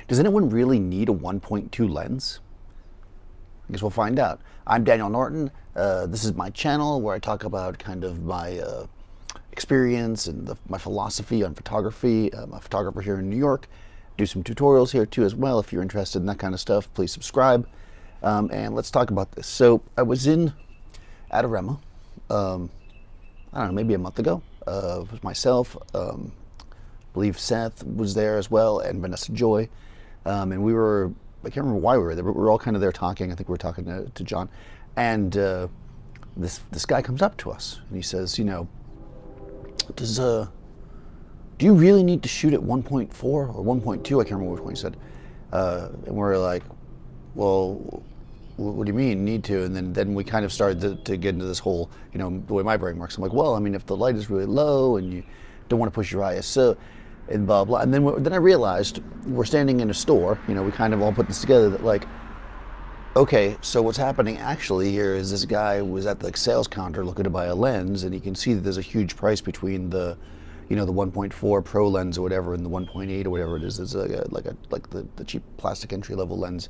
Does anyone really need a 1.2 lens? I guess we'll find out. I'm Daniel Norton. This is my channel where I talk about kind of my experience and my philosophy on photography. I'm a photographer here in New York. Do some tutorials here too as well. If you're interested in that kind of stuff, please subscribe. And let's talk about this. So I was in Adorama, I don't know, maybe a month ago. With myself, I believe Seth was there as well, and Vanessa Joy. And we were, I can't remember why we were there, but we were all kind of there talking. I think we were talking to John. And this guy comes up to us and he says, you know, do you really need to shoot at 1.4 or 1.2? I can't remember which one he said. And we're like, well, what do you mean need to? And then we kind of started to get into this whole, you know, the way my brain works. I'm like, well, I mean, if the light is really low and you don't want to push your ISO and blah, blah. And then I realized we're standing in a store, you know, we kind of all put this together that like, okay, so what's happening actually here is this guy was at the sales counter looking to buy a lens, and he can see that there's a huge price between the, you know, the 1.4 Pro lens or whatever and the 1.8 or whatever it is. It's like the cheap plastic entry level lens,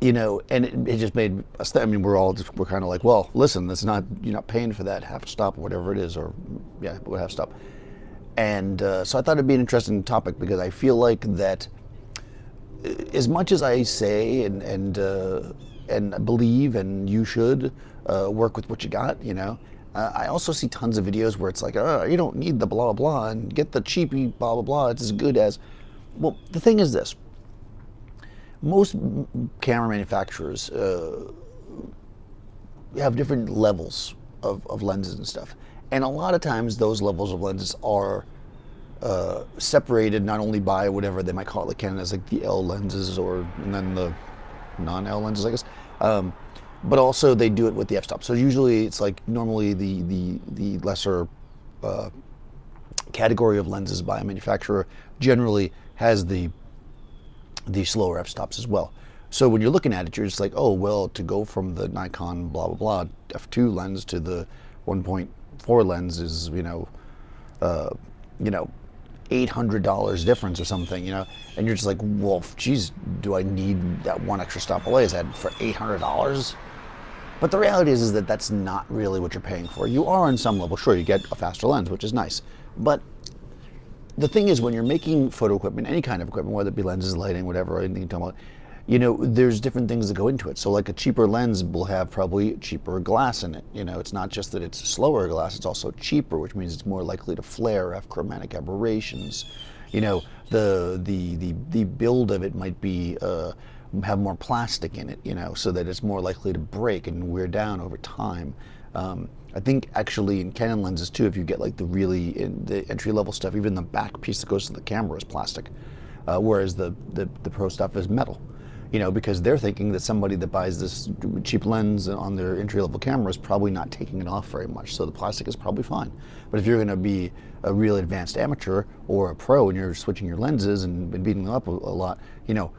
you know, and it just made us. I mean, we're kind of like, well, listen, that's not, you're not paying for that half stop or whatever it is, or yeah, half stop. And so I thought it'd be an interesting topic because I feel like that. As much as I say and believe, and you should work with what you got, you know, I also see tons of videos where it's like, oh, you don't need the blah blah and get the cheapy blah blah blah. It's as good as. Well, the thing is this: most camera manufacturers have different levels of lenses and stuff, and a lot of times those levels of lenses are separated not only by whatever they might call it, like Canon has like the L lenses, and then the non-L lenses, I guess. But also they do it with the f-stop. So usually it's like normally the lesser category of lenses by a manufacturer generally has the slower f-stops as well. So when you're looking at it, you're just like, oh well, to go from the Nikon blah blah blah f2 lens to the 1.4 lens is $800 difference or something, you know, and you're just like, well, geez, do I need that one extra stop away? Is that for $800? But the reality is that that's not really what you're paying for. You are on some level, sure, you get a faster lens, which is nice, but the thing is, when you're making photo equipment, any kind of equipment, whether it be lenses, lighting, whatever, anything you're talking about, you know, there's different things that go into it. So like a cheaper lens will have probably cheaper glass in it. You know, it's not just that it's slower glass, it's also cheaper, which means it's more likely to flare, have chromatic aberrations. You know, the build of it might be have more plastic in it, you know, so that it's more likely to break and wear down over time. I think actually in Canon lenses too, if you get like the entry level stuff, even the back piece that goes to the camera is plastic, whereas the Pro stuff is metal. You know, because they're thinking that somebody that buys this cheap lens on their entry-level camera is probably not taking it off very much, so the plastic is probably fine. But if you're going to be a real advanced amateur or a pro and you're switching your lenses and beating them up a lot, you know,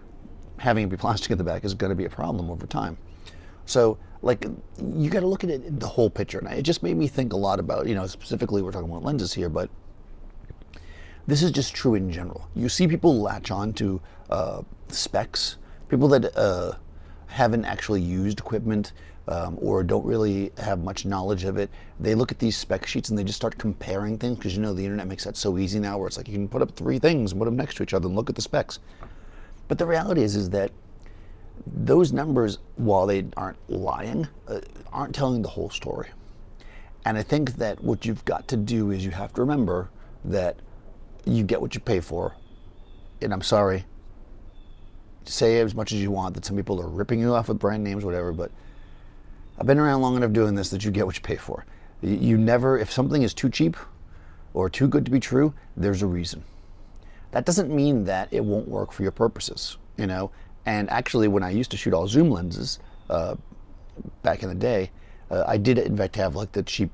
having it be plastic at the back is going to be a problem over time. So, like, you got to look at it, the whole picture. And it just made me think a lot about, you know, specifically we're talking about lenses here, but this is just true in general. You see people latch on to specs. People that haven't actually used equipment or don't really have much knowledge of it, they look at these spec sheets and they just start comparing things, because you know the internet makes that so easy now, where it's like you can put up 3 things and put them next to each other and look at the specs. But the reality is that those numbers, while they aren't lying, aren't telling the whole story. And I think that what you've got to do is you have to remember that you get what you pay for. And I'm sorry, say as much as you want that some people are ripping you off with brand names, whatever, but I've been around long enough doing this that you get what you pay for. You never, if something is too cheap or too good to be true, there's a reason. That doesn't mean that it won't work for your purposes, you know. And actually, when I used to shoot all zoom lenses back in the day, I did in fact have like the cheap,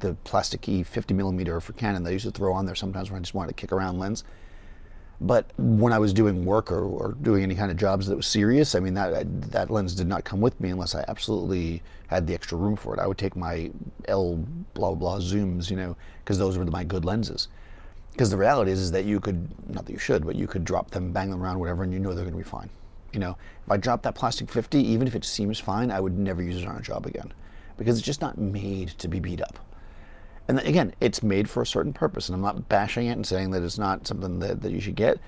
the plasticky 50mm for Canon that I used to throw on there sometimes when I just wanted to kick around lens. But when I was doing work or doing any kind of jobs that was serious, I mean, that lens did not come with me unless I absolutely had the extra room for it. I would take my L blah blah zooms, you know, because those were my good lenses. Because the reality is that you could, not that you should, but you could drop them, bang them around, whatever, and you know they're going to be fine. You know, if I drop that plastic 50, even if it seems fine, I would never use it on a job again, because it's just not made to be beat up. And again, it's made for a certain purpose, and I'm not bashing it and saying that it's not something that you should get.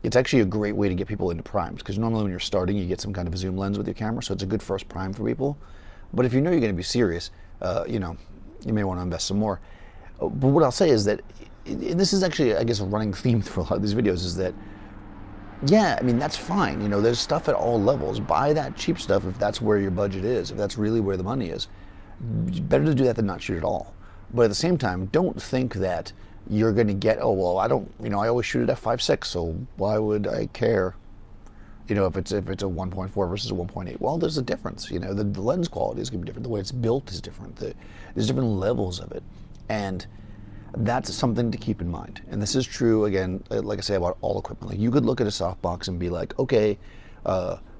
It's actually a great way to get people into primes, because normally when you're starting, you get some kind of a zoom lens with your camera, so it's a good first prime for people. But if you know you're going to be serious, you know, you may want to invest some more. But what I'll say is that, and this is actually, I guess, a running theme through a lot of these videos, is that, yeah, I mean, that's fine. You know, there's stuff at all levels. Buy that cheap stuff if that's where your budget is, if that's really where the money is. Better to do that than not shoot at all. But at the same time, don't think that you're going to get, oh, well, I don't, you know, I always shoot at f5.6, so why would I care, you know, if it's a 1.4 versus a 1.8? Well, there's a difference. You know, the lens quality is going to be different. The way it's built is different. There's different levels of it. And that's something to keep in mind. And this is true, again, like I say, about all equipment. Like, you could look at a softbox and be like, okay,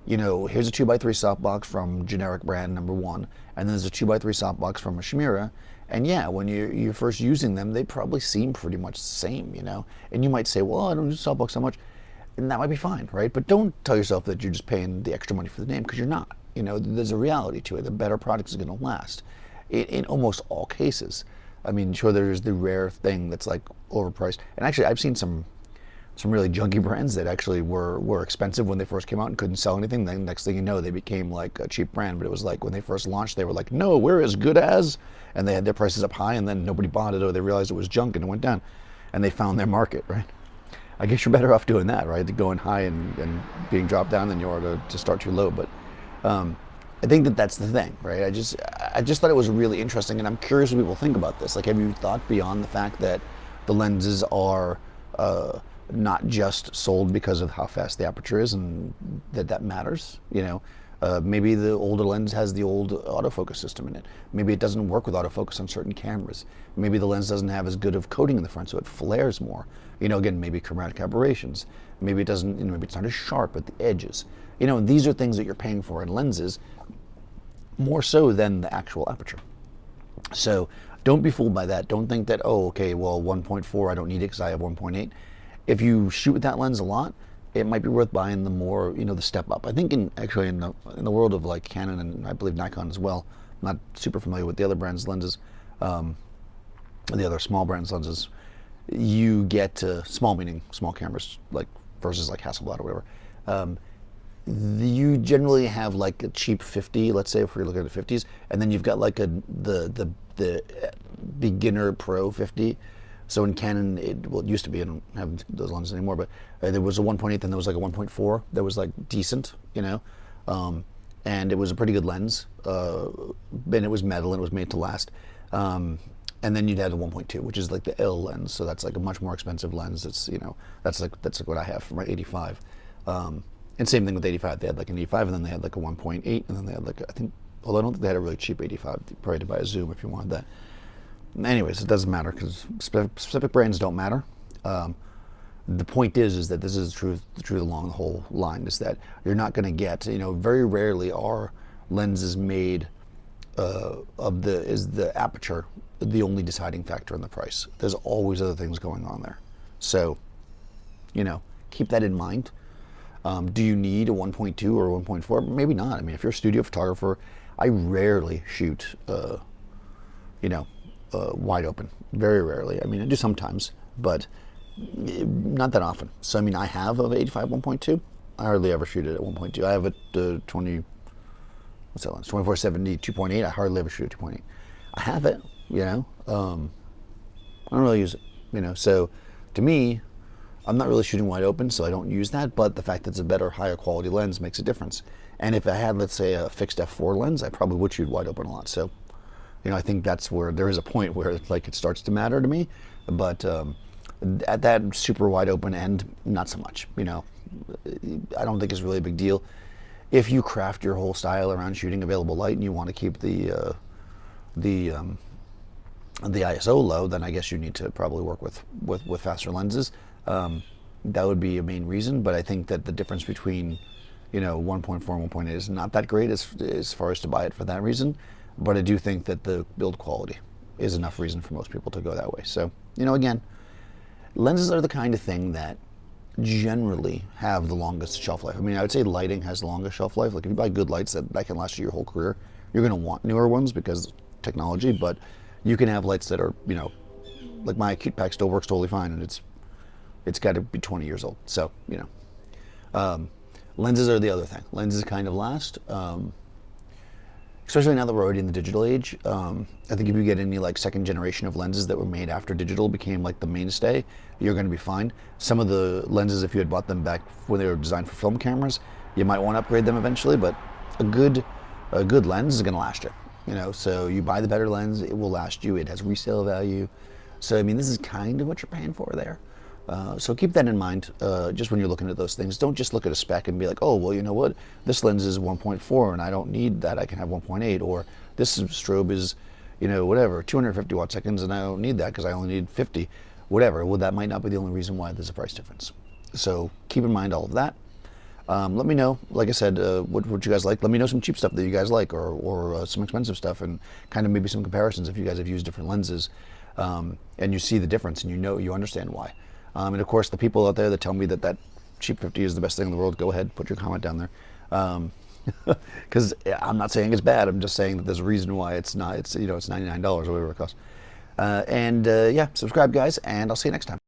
you know, here's a 2x3 softbox from generic brand number one, and then there's a 2x3 softbox from a Shimura. And yeah, when you're first using them, they probably seem pretty much the same, you know. And you might say, well, I don't use softbox so much, and that might be fine, right? But don't tell yourself that you're just paying the extra money for the name, because you're not. You know, there's a reality to it. The better product is going to last in almost all cases. I mean, sure, there's the rare thing that's like overpriced. And actually, I've seen some really junky brands that actually were expensive when they first came out and couldn't sell anything. Then next thing you know, they became like a cheap brand. But it was like when they first launched, they were like, no, we're as good as, and they had their prices up high, and then nobody bought it, or they realized it was junk and it went down, and they found their market, right? I guess you're better off doing that, right? Going high and being dropped down than you are to start too low. But I think that that's the thing, right? I just thought it was really interesting, and I'm curious what people think about this. Like, have you thought beyond the fact that the lenses are not just sold because of how fast the aperture is, and that matters? You know, maybe the older lens has the old autofocus system in it. Maybe it doesn't work with autofocus on certain cameras. Maybe the lens doesn't have as good of coating in the front, so it flares more. You know, again, maybe chromatic aberrations. Maybe it doesn't, you know, maybe it's not as sharp at the edges. You know, these are things that you're paying for in lenses, more so than the actual aperture. So don't be fooled by that. Don't think that, oh, okay, well, 1.4, I don't need it because I have 1.8. If you shoot with that lens a lot, it might be worth buying the more, you know, the step up. I think in the world of like Canon, and I believe Nikon as well, I'm not super familiar with the other brands' lenses, the other small brands' lenses, you get small, meaning small cameras, like versus like Hasselblad or whatever. You generally have like a cheap 50, let's say if we're looking at the 50s, and then you've got like the beginner pro 50. So in Canon, it used to be, I don't have those lenses anymore, but there was a 1.8, then there was like a 1.4 that was like decent, you know, and it was a pretty good lens, and it was metal and it was made to last. And then you'd add a 1.2, which is like the L lens, so that's like a much more expensive lens. It's, you know, that's like what I have for my 85. And same thing with 85. They had like an 85, and then they had like a 1.8, and then they had like, I think, although I don't think they had a really cheap 85. You probably had to buy a zoom if you wanted that. Anyways, it doesn't matter, because specific brands don't matter. The point is that this is the truth along the whole line, is that you're not going to get, you know, very rarely are lenses made is the aperture the only deciding factor in the price. There's always other things going on there. So, you know, keep that in mind. Do you need a 1.2 or a 1.4? Maybe not. I mean, if you're a studio photographer, I rarely shoot, you know, wide open. Very rarely. I mean, I do sometimes, but not that often. So, I mean, I have an 85 1.2. I hardly ever shoot it at 1.2. I have it 2470 2.8. I hardly ever shoot at 2.8. I have it, you know. I don't really use it, you know. So, to me, I'm not really shooting wide open, so I don't use that, but the fact that it's a better, higher quality lens makes a difference. And if I had, let's say, a fixed f4 lens, I probably would shoot wide open a lot. So, you know, I think that's where there is a point where it's like it starts to matter to me. But at that super wide open end, not so much. You know, I don't think it's really a big deal. If you craft your whole style around shooting available light and you want to keep the ISO low, then I guess you need to probably work with faster lenses. That would be a main reason, but I think that the difference between, you know, 1.4 and 1.8 is not that great as far as to buy it for that reason. But I do think that the build quality is enough reason for most people to go that way. So, you know, again, lenses are the kind of thing that generally have the longest shelf life. I mean, I would say lighting has the longest shelf life. Like if you buy good lights that can last you your whole career, you're going to want newer ones because technology, but you can have lights that are, you know, like my acute pack still works totally fine, and it's got to be 20 years old. So, you know, lenses are the other thing. Lenses kind of last. Especially now that we're already in the digital age. I think if you get any like second generation of lenses that were made after digital became like the mainstay, you're going to be fine. Some of the lenses, if you had bought them back when they were designed for film cameras, you might want to upgrade them eventually, but a good lens is going to last you. You know, so you buy the better lens, it will last you. It has resale value. So I mean, this is kind of what you're paying for there. So keep that in mind just when you're looking at those things. Don't just look at a spec and be like, oh, well, you know what? This lens is 1.4 and I don't need that. I can have 1.8. Or this strobe is, you know, whatever, 250 watt seconds and I don't need that because I only need 50. Whatever. Well, that might not be the only reason why there's a price difference. So keep in mind all of that. Let me know, like I said, what you guys like. Let me know some cheap stuff that you guys like or some expensive stuff and kind of maybe some comparisons if you guys have used different lenses and you see the difference and you understand why. And of course, the people out there that tell me that cheap 50 is the best thing in the world, go ahead, put your comment down there. Because I'm not saying it's bad. I'm just saying that there's a reason why it's not. It's, you know, it's $99 or whatever it costs. Yeah, subscribe, guys, and I'll see you next time.